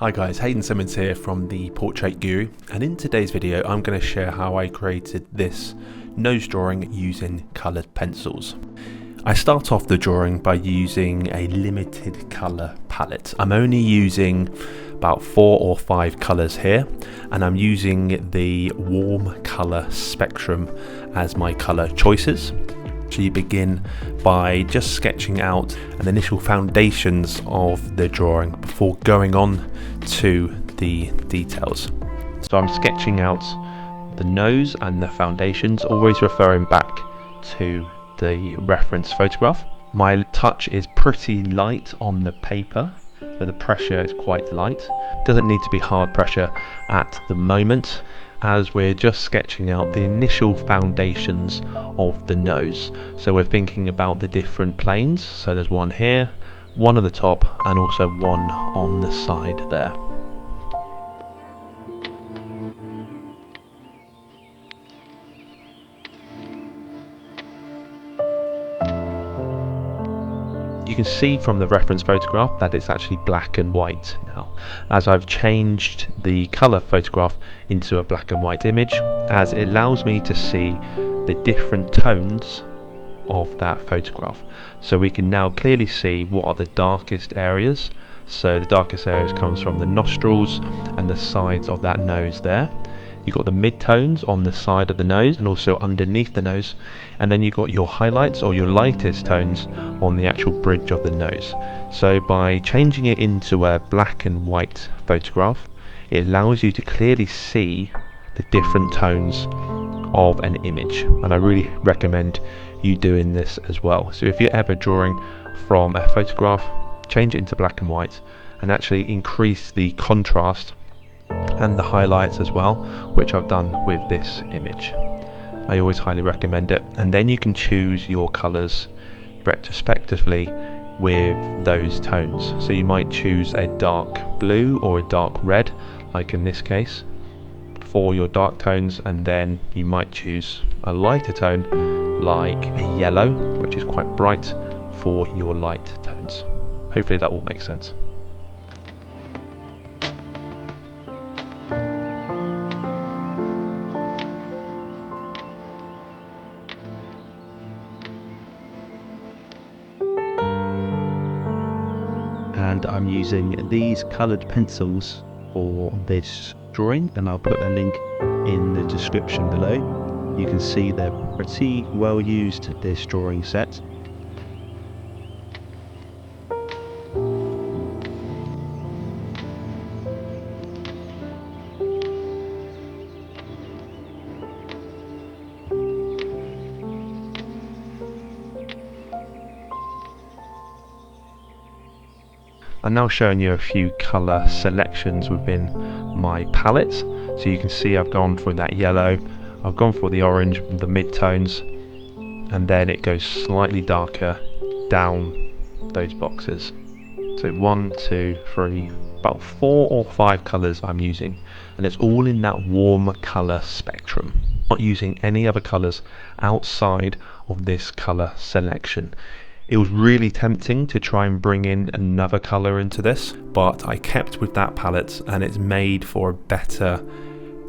Hi guys, Hayden Simmons here from the Portrait Guru, and in today's video I'm going to share how I created this nose drawing using coloured pencils. I start off the drawing by using a limited colour palette. I'm only using about 4 or 5 colours here, and I'm using the warm colour spectrum as my colour choices. So you begin by just sketching out the initial foundations of the drawing before going on to the details. So I'm sketching out the nose and the foundations, always referring back to the reference photograph. My touch is pretty light on the paper, so the pressure is quite light. Doesn't need to be hard pressure at the moment, as we're just sketching out the initial foundations of the nose. So we're thinking about the different planes. So there's one here, one at the top, and also one on the side there. You can see from the reference photograph that it's actually black and white now, as I've changed the colour photograph into a black and white image, as it allows me to see the different tones of that photograph. So we can now clearly see what are the darkest areas. So the darkest areas comes from the nostrils and the sides of that nose there. You've got the mid-tones on the side of the nose and also underneath the nose, and then you've got your highlights or your lightest tones on the actual bridge of the nose. So by changing it into a black and white photograph, it allows you to clearly see the different tones of an image, and I really recommend you doing this as well. So if you're ever drawing from a photograph, change it into black and white and actually increase the contrast and the highlights as well, which I've done with this image. I always highly recommend it, and then you can choose your colours retrospectively with those tones. So you might choose a dark blue or a dark red, like in this case, for your dark tones, and then you might choose a lighter tone like a yellow, which is quite bright, for your light tones. Hopefully that all makes sense. And I'm using these coloured pencils for this drawing, and I'll put a link in the description below. You can see they're pretty well used, this drawing set. I'm now showing you a few colour selections within my palette. So you can see I've gone for that yellow, I've gone for the orange, the mid-tones, and then it goes slightly darker down those boxes. So 1, 2, 3, about 4 or 5 colours I'm using, and it's all in that warm colour spectrum. Not using any other colours outside of this colour selection. It was really tempting to try and bring in another colour into this, but I kept with that palette, and it's made for a better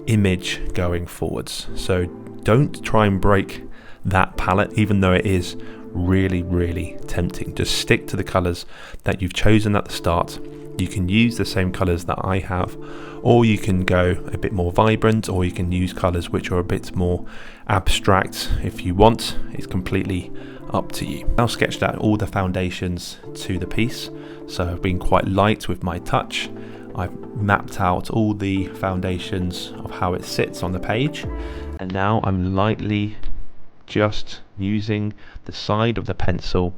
image going forwards. So don't try and break that palette, even though it is really tempting. Just stick to the colours that you've chosen at the start. You can use the same colours that I have, or you can go a bit more vibrant, or you can use colours which are a bit more abstract if you want. It's completely up to you. I've sketched out all the foundations to the piece, so I've been quite light with my touch. I've mapped out all the foundations of how it sits on the page, and now I'm lightly just using the side of the pencil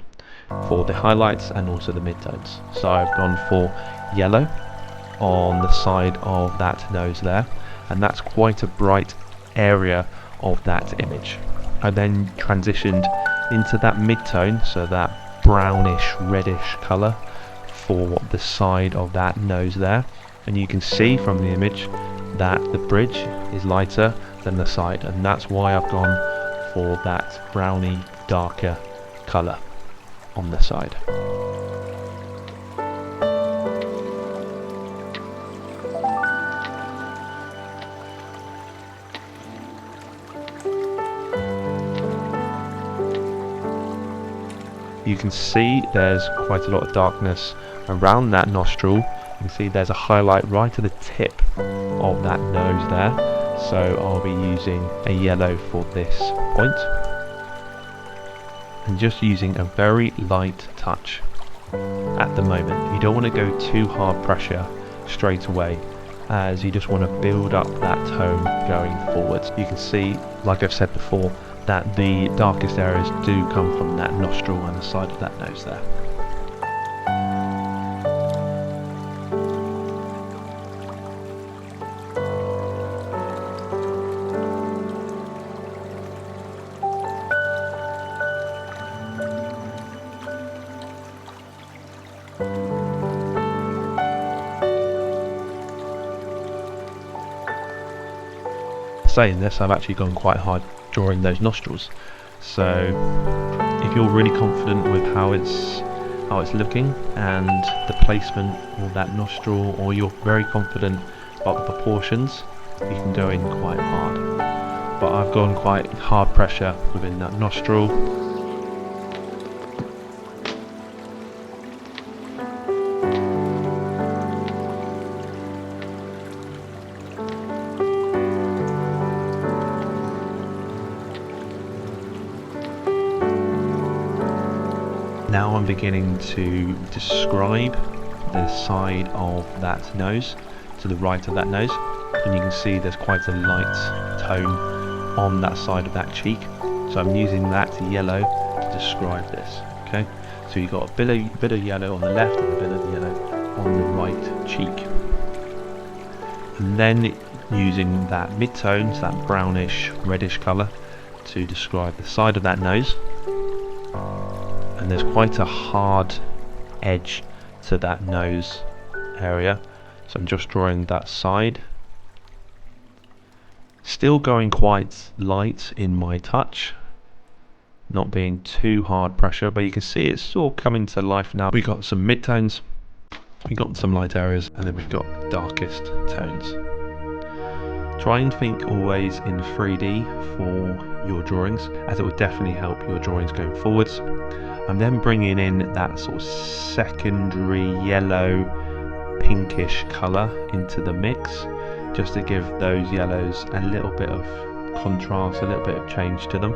for the highlights and also the midtones. So I've gone for yellow on the side of that nose there, and that's quite a bright area of that image. I then transitioned into that mid-tone, so that brownish reddish colour for the side of that nose there, and you can see from the image that the bridge is lighter than the side, and that's why I've gone for that browny darker colour on the side. You can see there's quite a lot of darkness around that nostril. You can see there's a highlight right at the tip of that nose there. So I'll be using a yellow for this point. And just using a very light touch at the moment. You don't want to go too hard pressure straight away, as you just want to build up that tone going forwards. You can see, like I've said before, that the darkest areas do come from that nostril and the side of that nose there. Saying this, I've actually gone quite hard drawing those nostrils, so if you're really confident with how it's looking and the placement of that nostril, or you're very confident about the proportions, you can go in quite hard. But I've gone quite hard pressure within that nostril. Now I'm beginning to describe the side of that nose, to the right of that nose, and you can see there's quite a light tone on that side of that cheek. So I'm using that yellow to describe this. Okay, so you've got a bit of yellow on the left and a bit of yellow on the right cheek, and then using that mid-tones, that brownish reddish colour, to describe the side of that nose. And there's quite a hard edge to that nose area, so I'm just drawing that side, still going quite light in my touch, not being too hard pressure, but you can see it's all coming to life now. We've got some mid-tones, we've got some light areas, and then we've got darkest tones. Try and think always in 3D for your drawings, as it will definitely help your drawings going forwards. I'm then bringing in that sort of secondary yellow pinkish colour into the mix, just to give those yellows a little bit of contrast, a little bit of change to them.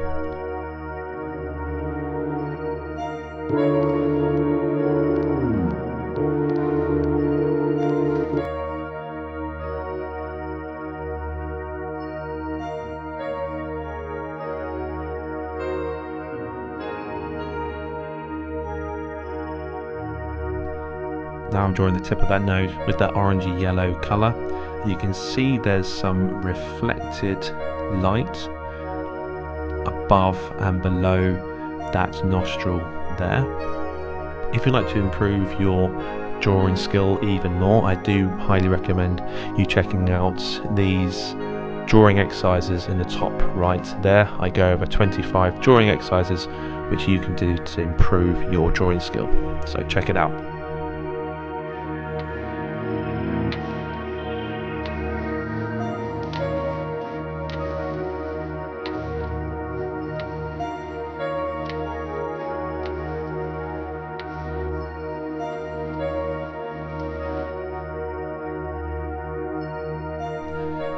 Now I'm drawing the tip of that nose with that orangey yellow colour. You can see there's some reflected light above and below that nostril there. If you'd like to improve your drawing skill even more, I do highly recommend you checking out these drawing exercises in the top right there. I go over 25 drawing exercises which you can do to improve your drawing skill, so check it out.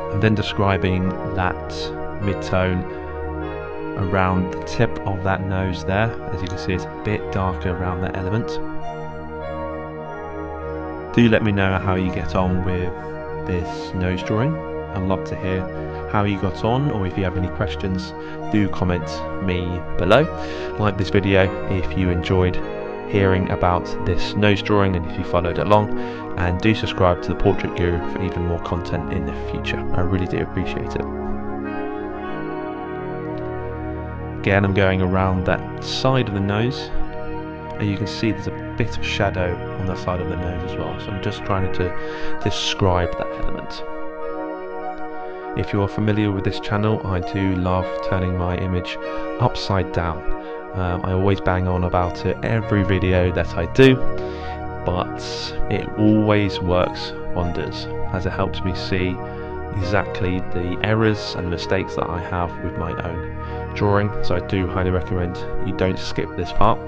And then describing that mid-tone around the tip of that nose there. As you can see, it's a bit darker around that element. Do let me know how you get on with this nose drawing. I'd love to hear how you got on, or if you have any questions, do comment me below. Like this video if you enjoyed hearing about this nose drawing and if you followed along, and do subscribe to the Portrait Guru for even more content in the future. I really do appreciate it. Again, I'm going around that side of the nose, and you can see there's a bit of shadow on the side of the nose as well, so I'm just trying to describe that element. If you're familiar with this channel, I do love turning my image upside down. I always bang on about it every video that I do, but it always works wonders, as it helps me see exactly the errors and mistakes that I have with my own drawing. So I do highly recommend you don't skip this part.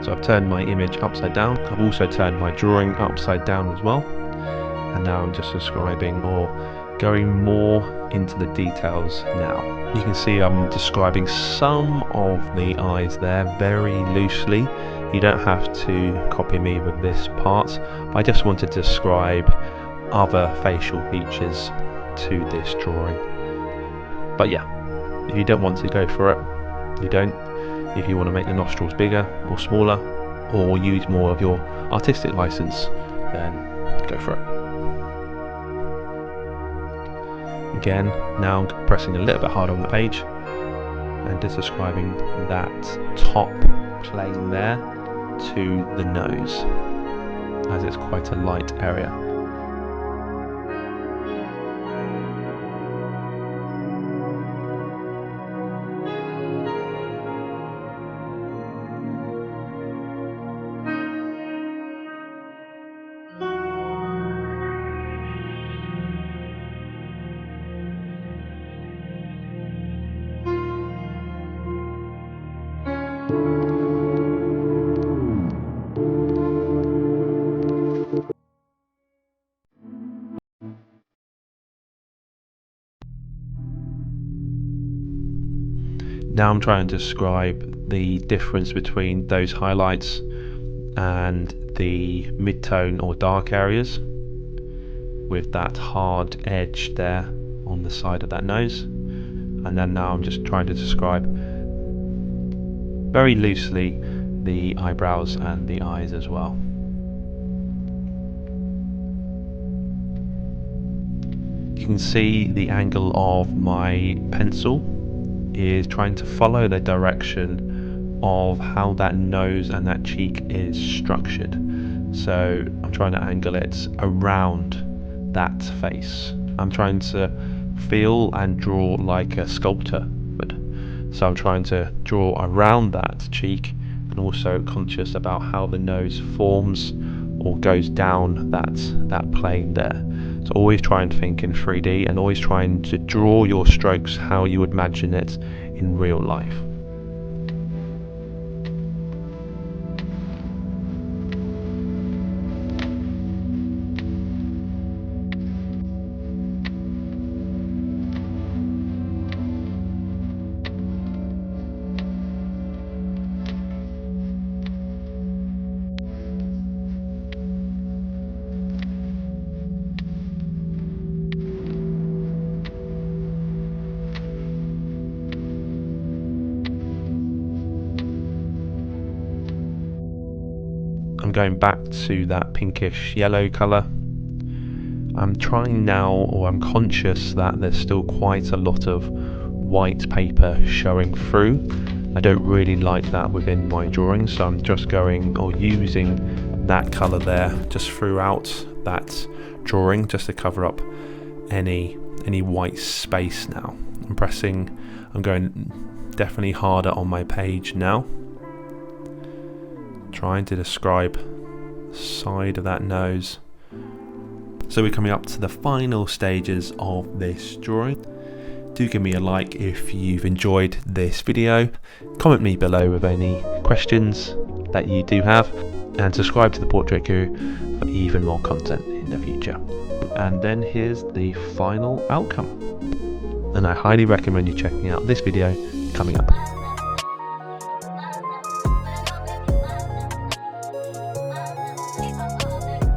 So I've turned my image upside down. I've also turned my drawing upside down as well. And now I'm just describing or going more into the details now. You can see I'm describing some of the eyes there very loosely. You don't have to copy me with this part. I just want to describe other facial features to this drawing. But yeah, if you don't want to go for it, you don't. If you want to make the nostrils bigger or smaller, or use more of your artistic license, then go for it. Again, now I'm pressing a little bit harder on the page and just describing that top plane there to the nose, as it's quite a light area. Now I'm trying to describe the difference between those highlights and the mid-tone or dark areas, with that hard edge there on the side of that nose. And then now I'm just trying to describe very loosely the eyebrows and the eyes as well. You can see the angle of my pencil is trying to follow the direction of how that nose and that cheek is structured. So I'm trying to angle it around that face. I'm trying to feel and draw like a sculptor would. So I'm trying to draw around that cheek, and also conscious about how the nose forms or goes down that plane there. So always try and think in 3D, and always trying to draw your strokes how you would imagine it in real life. I'm going back to that pinkish yellow colour. I'm trying now, or I'm conscious that there's still quite a lot of white paper showing through. I don't really like that within my drawing, so I'm just going or using that colour there just throughout that drawing, just to cover up any white space now. I'm going definitely harder on my page now, trying to describe the side of that nose. So we're coming up to the final stages of this drawing. Do give me a like if you've enjoyed this video, comment me below with any questions that you do have, and subscribe to the Portrait Guru for even more content in the future. And then here's the final outcome, and I highly recommend you checking out this video coming up.